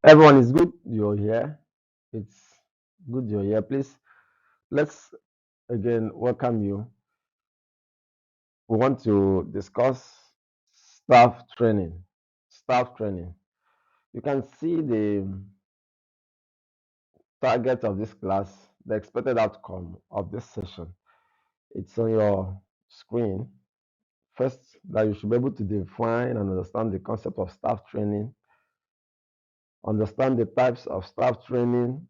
Everyone, is good you're here. It's good you're here. Please, let's again welcome you. We want to discuss staff training. Staff training. You can see the target of this class, the expected outcome of this session. It's on your screen. First, that you should be able to define and understand the concept of staff training, understand the types of staff training,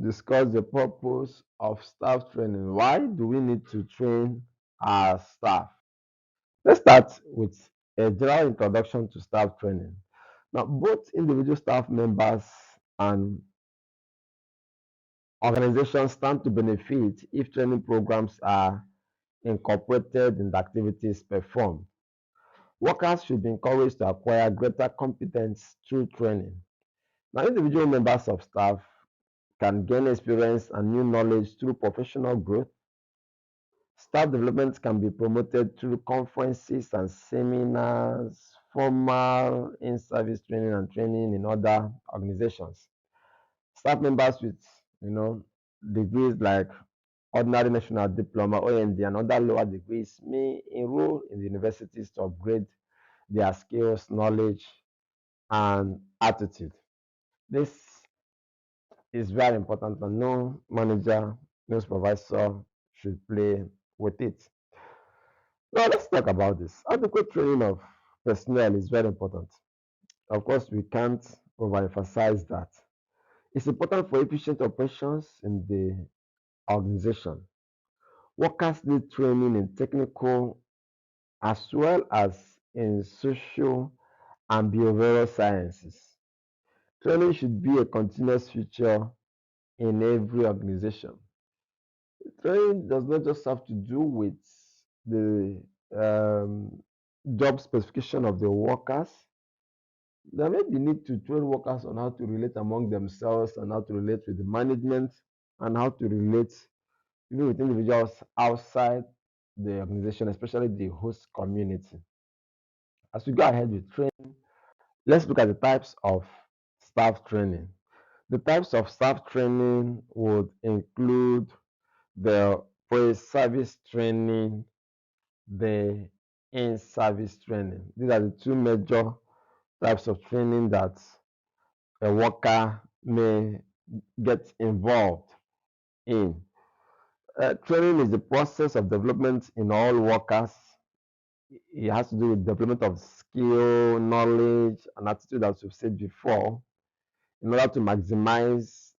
discuss the purpose of staff training. Why do we need to train our staff? Let's start with a general introduction to staff training. Now, both individual staff members and organizations stand to benefit if training programs are incorporated in the activities performed. Workers should be encouraged to acquire greater competence through training. Now, individual members of staff can gain experience and new knowledge through professional growth. Staff development can be promoted through conferences and seminars, formal in-service training and training in other organizations. Staff members with, degrees like ordinary national diploma, OND, and other lower degrees may enroll in the universities to upgrade their skills, knowledge, and attitude. This is very important, and no manager, no supervisor should play with it. Now, let's talk about this. Adequate training of personnel is very important. Of course, we can't overemphasize that. It's important for efficient operations in the organization. Workers need training in technical as well as in social and behavioral sciences. Training should be a continuous feature in every organization. Training does not just have to do with the um, job specification of the workers. There may be need to train workers on how to relate among themselves and how to relate with the management and how to relate even with individuals outside the organization, especially the host community. As we go ahead with training, let's look at the types of staff training. The types of staff training would include the pre-service training, the in-service training. These are the two major types of training that a worker may get involved in. Training is the process of development in all workers. It has to do with development of skill, knowledge, and attitude, as we've said before, in order to maximize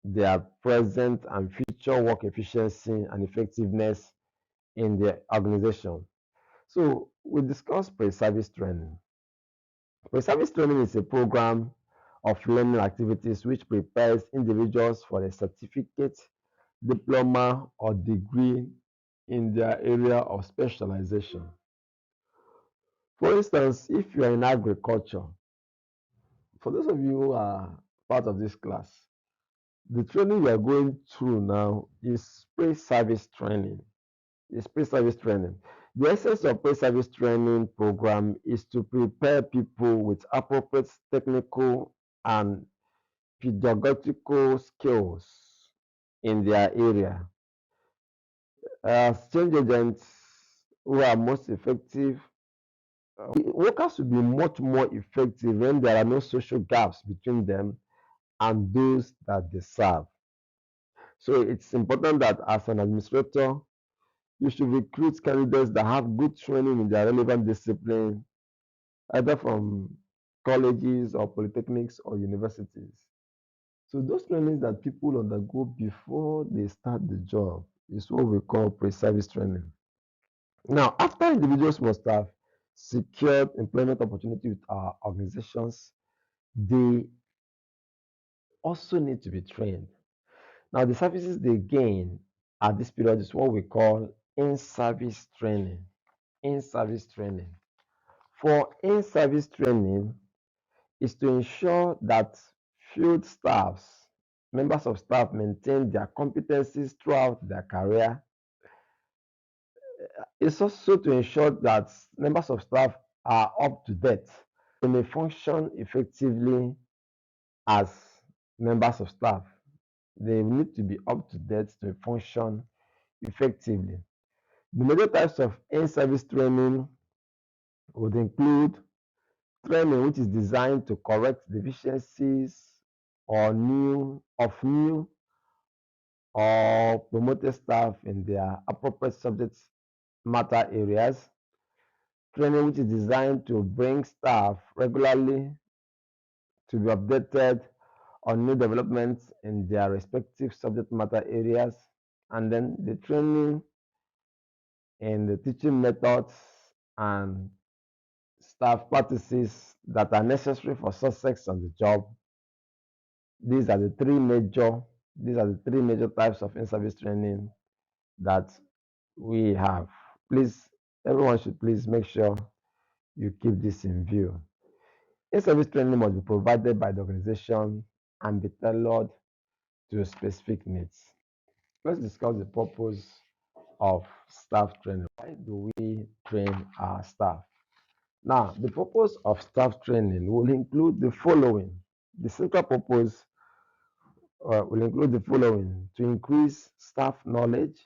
their present and future work efficiency and effectiveness in the organization. So we discussed pre-service training. Pre-service training is a program of learning activities which prepares individuals for a certificate, diploma, or degree in their area of specialization. For instance, if you are in agriculture, for those of you who are part of this class, the training you are going through now is pre-service training. It's pre-service training. The essence of pre-service training program is to prepare people with appropriate technical and pedagogical skills in their area. As change agents who are most effective, workers will be much more effective when there are no social gaps between them and those that they serve. So it's important that as an administrator, you should recruit candidates that have good training in their relevant discipline, either from colleges or polytechnics or universities. So those trainings that people undergo before they start the job is what we call pre-service training. Now, after individuals must have secured employment opportunity with our organizations, they also need to be trained. Now, the services they gain at this period is what we call in-service training. In-service training. For in-service training is to ensure that field staffs, members of staff maintain their competencies throughout their career. It's also to ensure that members of staff are up to date. They may function effectively as members of staff. They need to be up to date to function effectively. The major types of in-service training would include training which is designed to correct deficiencies of new or promoted staff in their appropriate subject matter areas. Training which is designed to bring staff regularly to be updated on new developments in their respective subject matter areas. And then the training in the teaching methods and staff practices that are necessary for success on the job. These are the three major types of in-service training that we have. Please, everyone should please make sure you keep this in view. In-service training must be provided by the organization and be tailored to specific needs. Let's discuss the purpose of staff training. Why do we train our staff? Now, the purpose of staff training will include the following. The central purpose will include the following: to increase staff knowledge,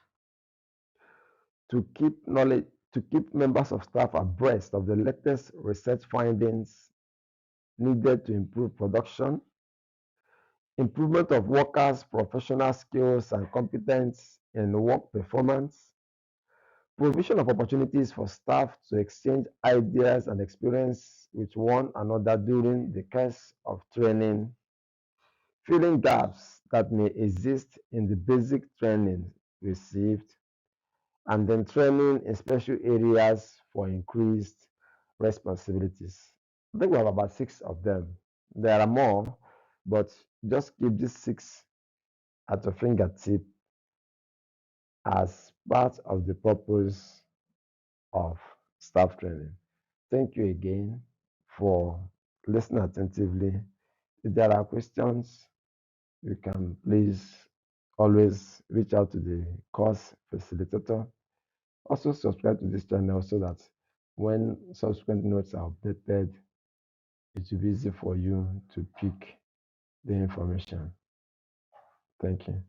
to keep members of staff abreast of the latest research findings needed to improve production, improvement of workers' professional skills and competence in work performance, provision of opportunities for staff to exchange ideas and experience with one another during the course of training, filling gaps that may exist in the basic training received, and then training in special areas for increased responsibilities. I think we have about six of them. There are more, but just keep these six at your fingertip as part of the purpose of staff training. Thank you again for listening attentively. If there are questions, you can please always reach out to the course facilitator. Also, subscribe to this channel so that when subsequent notes are updated, it will be easy for you to pick the information. Thank you.